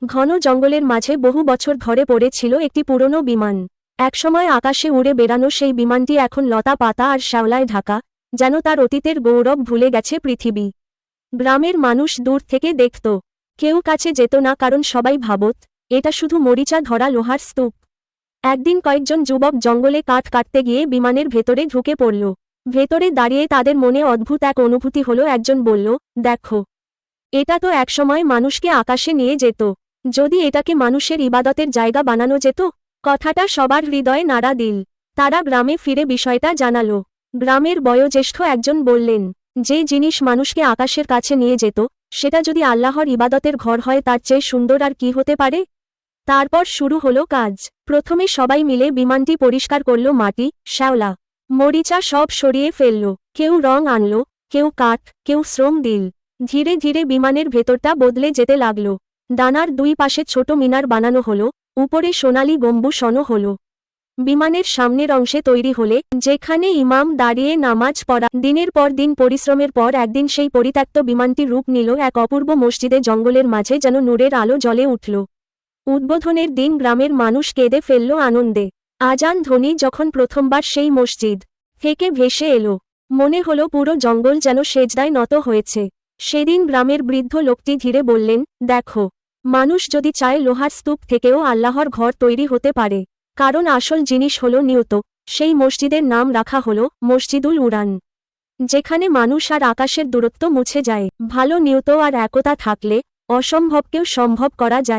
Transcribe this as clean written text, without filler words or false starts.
ঘন জঙ্গলের মাঝে বহু বছর ধরে পড়ে ছিল একটি পুরনো বিমান। একসময় আকাশে উড়ে বেড়ানো সেই বিমানটি এখন লতা পাতা আর শ্যাওলায় ঢাকা, যেন তার অতীতের গৌরব ভুলে গেছে পৃথিবী। গ্রামের মানুষ দূর থেকে দেখত, কেউ কাছে যেত না, কারণ সবাই ভাবত এটা শুধু মরিচা ধরা লোহার স্তূপ। একদিন কয়েকজন যুবক জঙ্গলে কাঠ কাটতে গিয়ে বিমানের ভেতরে ঢুকে পড়ল। ভেতরে দাঁড়িয়ে তাদের মনে অদ্ভুত এক অনুভূতি হলো। একজন বলল, দেখো, এটা তো একসময় মানুষকে আকাশে নিয়ে যেত। যদি এটাকে মানুষের ইবাদতের জায়গা বানানো যেত। কথাটা সবার হৃদয়ে নাড়া দিল। তারা গ্রামে ফিরে বিষয়টা জানালো। গ্রামের বয়োজ্যেষ্ঠ একজন বললেন, যে জিনিস মানুষকে আকাশের কাছে নিয়ে যেত, সেটা যদি আল্লাহর ইবাদতের ঘর হয়, তার চেয়ে সুন্দর আর কি হতে পারে। তারপর শুরু হলো কাজ। প্রথমে সবাই মিলে বিমানটি পরিষ্কার করল, মাটি, শ্যাওলা, মরিচা সব সরিয়ে ফেলল। কেউ রং আনল, কেউ কাঠ, কেউ শ্রম দিল। ধীরে ধীরে বিমানের ভেতরটা বদলে যেতে লাগল। ডানার দুই পাশে ছোট মিনার বানানো হলো, উপরে সোনালি গম্বুজ হলো। বিমানের সামনের অংশে তৈরি হলে, যেখানে ইমাম দাঁড়িয়ে নামাজ পড়া। দিনের পর দিন পরিশ্রমের পর একদিন সেই পরিত্যক্ত বিমানটি রূপ নিল এক অপূর্ব মসজিদে। জঙ্গলের মাঝে যেন নূরের আলো জ্বলে উঠল। উদ্বোধনের দিন গ্রামের মানুষ কেঁদে ফেলল আনন্দে। আজান ধ্বনি যখন প্রথমবার সেই মসজিদ থেকে ভেসে এলো, মনে হলো পুরো জঙ্গল যেন সেজদায় নত হয়েছে। সেদিন গ্রামের বৃদ্ধ লোকটি ধীরে বললেন, দেখো, মানুষ যদি চায়, লোহার স্তূপ থেকেও আল্লাহর ঘর তৈরি হতে পারে। কারণ আসল জিনিস হলো নিয়ত। সেই মসজিদের নাম রাখা হলো মসজিদুল উড়ান, যেখানে মানুষ আর আকাশের দূরত্ব মুছে যায়। ভালো নিয়ত আর একতা থাকলে অসম্ভবকেও সম্ভব করা যায়।